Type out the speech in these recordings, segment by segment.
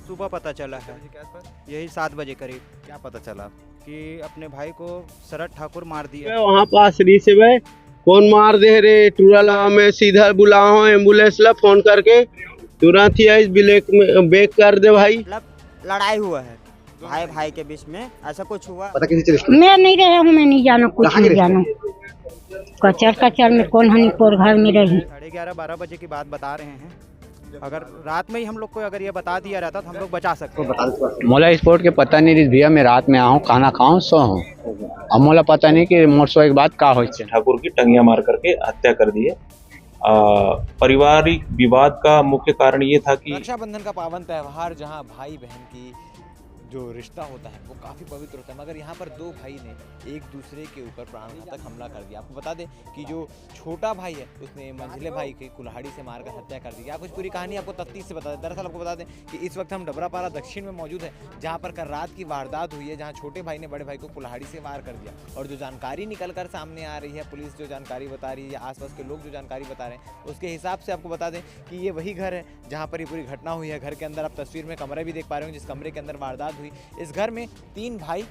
सुबह पता चला है, यही 7 बजे करीब क्या पता चला? कि अपने भाई को शरद ठाकुर मार दिया। वहाँ पास रिसीव है, कौन मार दे रे टूरला में सीधा बुलाओ एम्बुलेंस ला फोन करके तुरंत ही इस ब्लैक में बैक कर दे भाई। मतलब लड़ाई हुआ है भाई भाई के बीच में, ऐसा कुछ हुआ। पता किसी चीज मैं नहीं रहा हूँ, मैं नहीं जाना, कुछ नहीं जाना। कचर में कौन हनी पोर घर में रही। 11:30-12 बजे की बात बता रहे हैं। अगर रात में ही हम लोग को अगर ये बता दिया रहता तो हम लोग बचा सकते हैं। मोला स्पोर्ट के पता नहीं रही भैया, मैं रात में आऊँ खाना खाऊँ सो हूँ, अब मोला पता नहीं कि मोर सो एक बात का हो। ठाकुर की टंगिया मार करके हत्या कर दी है। पारिवारिक विवाद का मुख्य कारण ये था कि रक्षाबंधन का पावन त्यौहार जहां भाई बहन की जो रिश्ता होता है वो काफ़ी पवित्र होता है, मगर यहाँ पर दो भाई ने एक दूसरे के ऊपर प्राणघातक हमला कर दिया। आपको बता दें कि जो छोटा भाई है उसने मंझले भाई की कुल्हाड़ी से मारकर हत्या कर दी। क्या कुछ पूरी कहानी आपको तफ्तीश से बता दें। दरअसल आपको बता दें कि इस वक्त हम डबरापारा दक्षिण में मौजूद है, जहाँ पर कल रात की वारदात हुई है, जहाँ छोटे भाई ने बड़े भाई को कुल्हाड़ी से वार कर दिया। और जो जानकारी निकल कर सामने आ रही है, पुलिस जो जानकारी बता रही है या आसपास के लोग जो जानकारी बता रहे हैं, उसके हिसाब से आपको बता दें कि ये वही घर है जहाँ पर ये पूरी घटना हुई है। घर के अंदर आप तस्वीर में कमरे भी देख पा रहे हो, जिस कमरे के अंदर वारदात हुई। इस घर में 3 भाई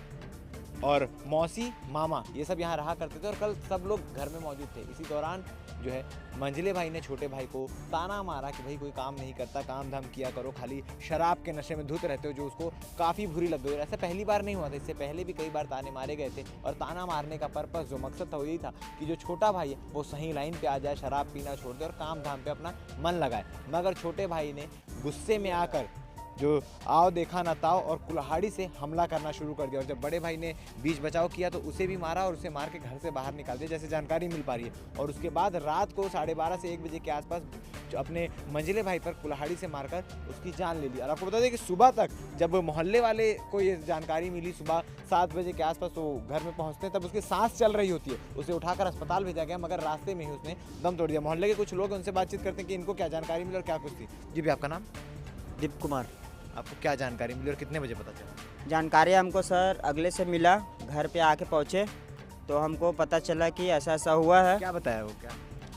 और मौसी मामा ये सब यहाँ रहा करते थे और कल सब लोग घर में मौजूद थे। इसी दौरान जो है मंझले भाई ने छोटे भाई को ताना मारा कि भाई कोई काम नहीं करता, काम धाम किया करो, खाली शराब के नशे में धुत रहते हो, जो उसको काफ़ी बुरी लग गई। ऐसा पहली बार नहीं हुआ था, इससे पहले भी कई बार ताने मारे गए थे। और ताना मारने का पर्पस जो मकसद था वो यही था कि जो छोटा भाई है वो सही लाइन पे आ जाए, शराब पीना छोड़ दे और काम धाम पे अपना मन लगाए। मगर छोटे भाई ने गुस्से में आकर जो आओ देखा ना ताओ और कुल्हाड़ी से हमला करना शुरू कर दिया। और जब बड़े भाई ने बीच बचाव किया तो उसे भी मारा और उसे मार के घर से बाहर निकाल दिया, जैसे जानकारी मिल पा रही है। और उसके बाद रात को 12:30 से 1 बजे के आसपास जो अपने मंझले भाई पर कुल्हाड़ी से मारकर उसकी जान ले ली। और आपको बता दें कि सुबह तक जब मोहल्ले वाले को ये जानकारी मिली, सुबह 7 बजे के आसपास वो घर में पहुँचते हैं, तब उसकी सांस चल रही होती है। उसे उठाकर अस्पताल भेजा गया, मगर रास्ते में ही उसने दम तोड़ दिया। मोहल्ले के कुछ लोग उनसे बातचीत करते हैं कि इनको क्या जानकारी मिली और क्या कुछ थी। जी भी, आपका नाम? दीप कुमार। आपको क्या जानकारी मिली और कितने बजे पता चला? जानकारी हमको सर अगले से मिला, घर पे आके पहुँचे तो हमको पता चला कि ऐसा ऐसा हुआ है। क्या बताया वो? क्या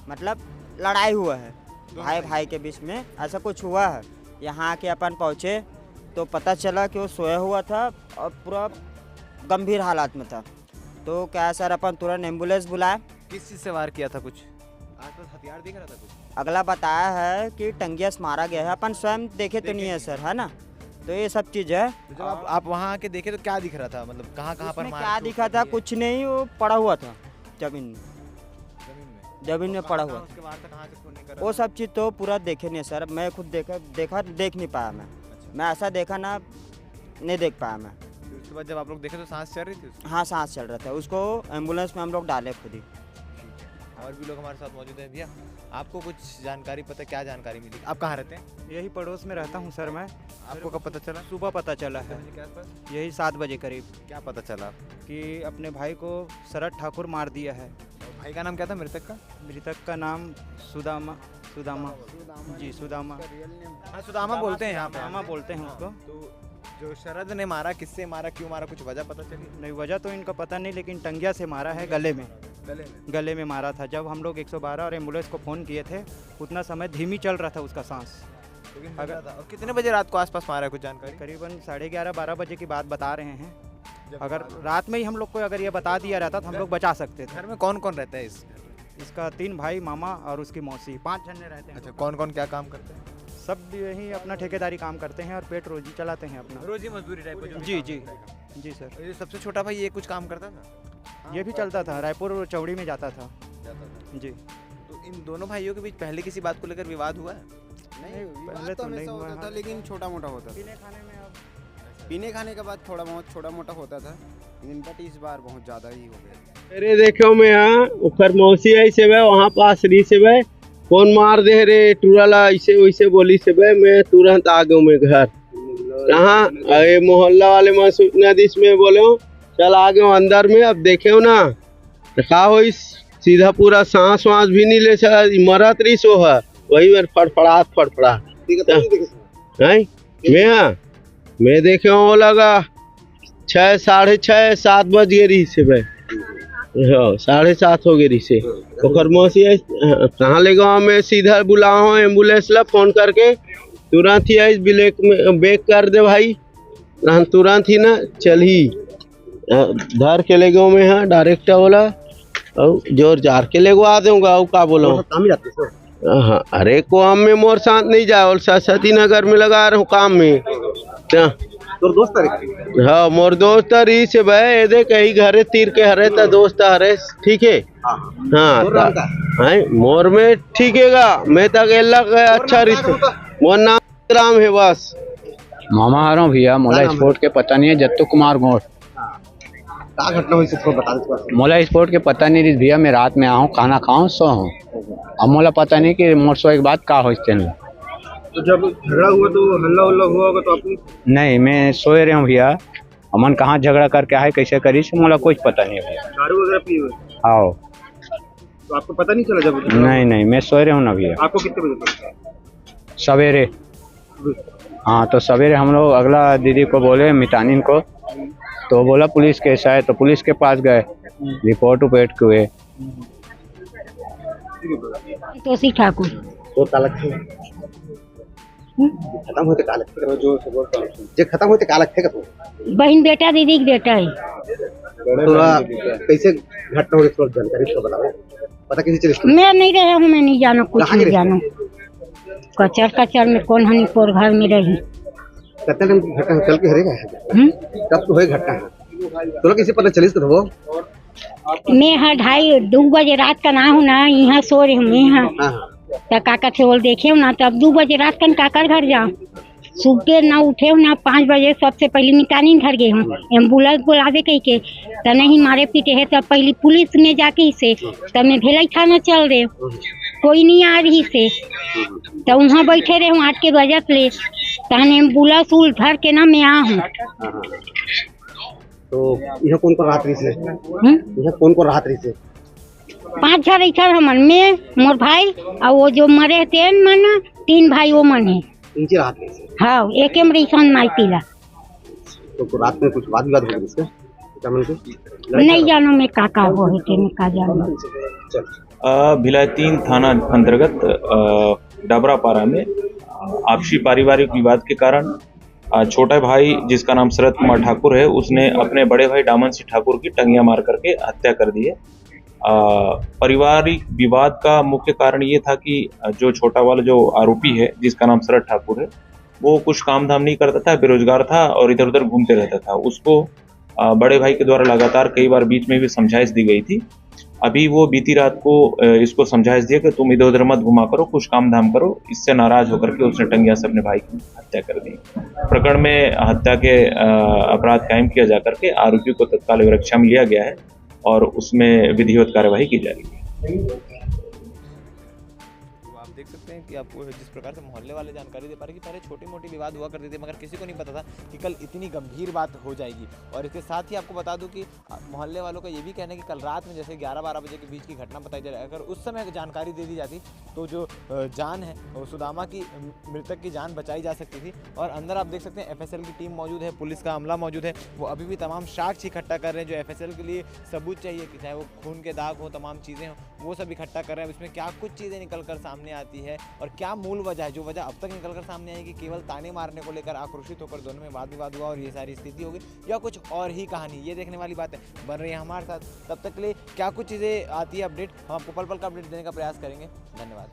मतलब लड़ाई हुआ है भाई भाई के बीच में, ऐसा कुछ हुआ है। यहाँ आके अपन पहुँचे तो पता चला कि वो सोया हुआ था और पूरा गंभीर हालात में था। तो क्या सर अपन तुरंत एम्बुलेंस बुलाए। किस चीज़ से वार किया था? कुछ आसपास हथियार दिख रहा था कुछ? अगला बताया है कि टंगिया से मारा गया है, अपन स्वयं देखे तो नहीं है सर, है ना। तो ये सब चीज़ है। तो जब आप वहाँ आके देखे तो क्या दिख रहा था? मतलब कहाँ पर मार? क्या दिखा था? कुछ नहीं, वो पड़ा हुआ था जमीन में, जमीन में पड़ा हुआ। उसके बाद कहाँ से खून निकल रहा वो सब चीज़ तो पूरा देखे नहीं सर, मैं खुद देख नहीं पाया। मैं ऐसा देखा ना, नहीं देख पाया मैं। उसके बाद जब आप लोग देखे तो सांस चल रही थी उसकी? हाँ, सांस चल रहा था, उसको एम्बुलेंस में हम लोग डाले खुद ही। और भी लोग हमारे साथ मौजूद हैं। भैया, आपको कुछ जानकारी पता है? क्या जानकारी मिली? आप कहाँ रहते हैं? यही पड़ोस में रहता हूँ सर मैं। आपको कब पता चला? सुबह पता चला है, यही 7 बजे करीब क्या पता चला? कि अपने भाई को शरद ठाकुर मार दिया है। भाई का नाम क्या था मृतक का? मृतक का नाम सुदामा जी, सुदामा। हाँ, सुदामा बोलते हैं यहाँ पे। सुदामा बोलते हैं उसको। तो जो शरद ने मारा, किससे मारा, क्यों मारा, कुछ वजह पता चली? नहीं, वजह तो इनका पता नहीं, लेकिन टंगिया से मारा है, गले में मारा था। जब हम लोग 112 और एम्बुलेंस को फ़ोन किए थे उतना समय धीमी चल रहा था उसका सांस। अगर और कितने बजे रात को आसपास मारा है, कुछ जानकारी? करीबन 11:30-12 बजे की बात बता रहे हैं। अगर रात में ही हम लोग को अगर ये बता दिया रहता तो हम लोग बचा सकते थे। घर में कौन कौन रहता है? इसका 3 भाई, मामा और उसकी मौसी, 5 जने रहते हैं। अच्छा, कौन कौन क्या काम करते हैं? सब यही अपना ठेकेदारी काम करते हैं और पेट रोजी चलाते हैं अपना। रोजी मजदूरी टाइप का? जी सर। ये सबसे छोटा भाई ये कुछ काम करता था? ये भी चलता था, रायपुर चौड़ी में जाता था जी। तो इन दोनों भाइयों के बीच पहले किसी बात को लेकर विवाद हुआ है? नहीं, पहले तो नहीं हुआ था, लेकिन छोटा मोटा होता था। पीने खाने का बाद थोड़ा बहुत छोटा मोटा होता था, लेकिन बट इस बार बहुत ज़्यादा ही हो गया। अरे देखो मैं यहाँ उखर मौसी आई से वहाँ पास री से कौन मार दे रे टूरला ऐसे वैसे बोली से मैं तुरंत आ गया मैं घर। कहाँ? अरे मोहल्ला वाले नदी में बोले हो चल आ गए अंदर में। अब देखे हो ना रखा हो, इस सीधा पूरा सांस वास भी नहीं ले सका, मरत रही सो है वही मेरे फड़फड़ा मैं देखे वो लगा 6, 6:30, 7 बज गए रही से भाई। हाँ, 7:30 हो गई से। ओकर मौसी कहाँ ले गया, मैं सीधा बुलाओ एम्बुलेंस ला फोन करके तुरंत ही आई ब्रेक में ब्रेक कर दे भाई, रहन तुरंत ही ना चल ही धर के ले गो में हाँ डायरेक्ट बोला और जोर जार के ले गो आ दूंगा का बोलो काम ही जाते सर। हाँ अरे काम में मोर साथ नहीं जाए और सती नगर में लगा रहा हूँ काम में तो दोस्त है हाँ मोर दोस्त री से भाई ये देख कहीं घरे तीर के हरे ता दोस्त हरे ठीक है हाँ मोर में ठीक है मैं तक अच्छा रिश्ता मोर नाम राम है बस मामा आ रहा हूँ भैया मोला स्पोर्ट के पता नहीं है जत्तू कुमार घोट क्या घटना हुई इसको बता दो। मोला स्पोर्ट के पता नहीं रही भैया मैं रात में आऊँ खाना खाऊँ सो हूँ अब मोला पता नहीं कि मोर सो एक बात का हो नहीं। तो जब झगड़ा हुआ तो हल्ला उल्ला हुआ होगा तो आपने नहीं मैं सोए रहे हूँ भैया अमन कहाँ झगड़ा करके आए कैसे करी से मोला कुछ पता नहीं भैया। दारू वगैरह पी हुए आओ तो आपको पता नहीं चला जब नहीं मैं सोए रहे हूँ ना भैया। आपको कितने बजे पता? सवेरे हाँ तो सवेरे हम लोग अगला दीदी को बोले मितानिन को तो बोला पुलिस केस है तो पुलिस के पास गए रिपोर्ट उपेट हुए। तोसी ठाकुर तो तालक थे खत्म होते कालक थे जो जे खत्म होते कालक थे तो बहन बेटा दीदी के बेटा है। थोड़ा कैसे घटना हुई थोड़ा जानकारी तो बताओ पता कैसे चली? मैं नहीं रहा हूँ मैं नहीं जाना कुछ नहीं जाना कचर कचर में कौन हनी पोर घर में रही कितने दिन घटना चल के हरेगा कब तो हुई घटना तो किसी पता चली तो वो मैं हाँ 2:30 बजे रात का ना हूँ ना यहाँ सो रही हूँ यहाँ तो काका थे बोल देखे ना तब 2 बजे रात का काकर घर जाओ सुबह ना उठे ना 5 बजे सबसे पहले मितानी घर गए हूँ एम्बुलेंस बुलावे कही के तो नहीं मारे पीटे है तब पहले पुलिस में जाके से तब मैं भेलाई थाना चल रहे कोई नहीं आ रही से तो वहाँ बैठे रहे हूँ 8 के बजे ले तहन एम्बुलेंस उल धर के ना मैं आ हूँ। तो यह कौन को राहत रही से यह कौन को राहत रही से 5 जन इधर हमन में मोर भाई और वो जो मरे थे मन 3 भाई वो मन है इनकी राहत रही से हाँ एक में रही माई पीला तो रात में कुछ वाद विवाद हो गया इसका नहीं जानो मैं काका वो है के मैं का जानो। भिलाई 3 थाना अंतर्गत डबरापारा में आपसी पारिवारिक विवाद के कारण छोटा भाई जिसका नाम शरद कुमार ठाकुर है उसने अपने बड़े भाई डामन सिंह ठाकुर की टंगिया मार करके हत्या कर दी है। पारिवारिक विवाद का मुख्य कारण ये था कि जो छोटा वाला जो आरोपी है जिसका नाम शरद ठाकुर है वो कुछ काम धाम नहीं करता था, बेरोजगार था और इधर उधर घूमते रहता था। उसको बड़े भाई के द्वारा लगातार कई बार बीच में भी समझाइश दी गई थी। अभी वो बीती रात को इसको समझाइश दिया कि तुम इधर उधर मत घुमा करो, कुछ काम धाम करो। इससे नाराज होकर के उसने टंगिया से अपने भाई की हत्या कर दी। प्रकरण में हत्या के अपराध कायम किया जाकर के आरोपी को तत्काल विरक्षा में लिया गया है और उसमें विधिवत कार्यवाही की जा रही है। आप देख सकते हैं कि आपको जिस प्रकार से मोहल्ले वाले जानकारी दे पा रहे कि पहले छोटी मोटी विवाद हुआ करते थे मगर किसी को नहीं पता था कि कल इतनी गंभीर बात हो जाएगी। और इसके साथ ही आपको बता दूं कि मोहल्ले वालों का ये भी कहना है कि कल रात में जैसे 11-12 बजे के बीच की घटना बताई जा रही है, अगर उस समय जानकारी दे दी जाती तो जो जान है सुदामा की मृतक की जान बचाई जा सकती थी। और अंदर आप देख सकते हैं FSL की टीम मौजूद है, पुलिस का अमला मौजूद है, वो अभी भी तमाम साक्ष्य इकट्ठा कर रहे हैं जो FSL के लिए सबूत चाहिए कि चाहे वो खून के दाग हो, तमाम चीज़ें हों, वो सब इकट्ठा कर रहे हैं। इसमें क्या कुछ चीज़ें निकल कर सामने आती है और क्या मूल वजह है, जो वजह अब तक निकल कर सामने आई कि केवल ताने मारने को लेकर आक्रोशित होकर दोनों में वाद विवाद हुआ और ये सारी स्थिति होगी, या कुछ और ही कहानी, ये देखने वाली बात है। बन रही है हमारे साथ, तब तक के लिए क्या कुछ चीज़ें आती है अपडेट हम आपको पल पल का अपडेट देने का प्रयास करेंगे। धन्यवाद।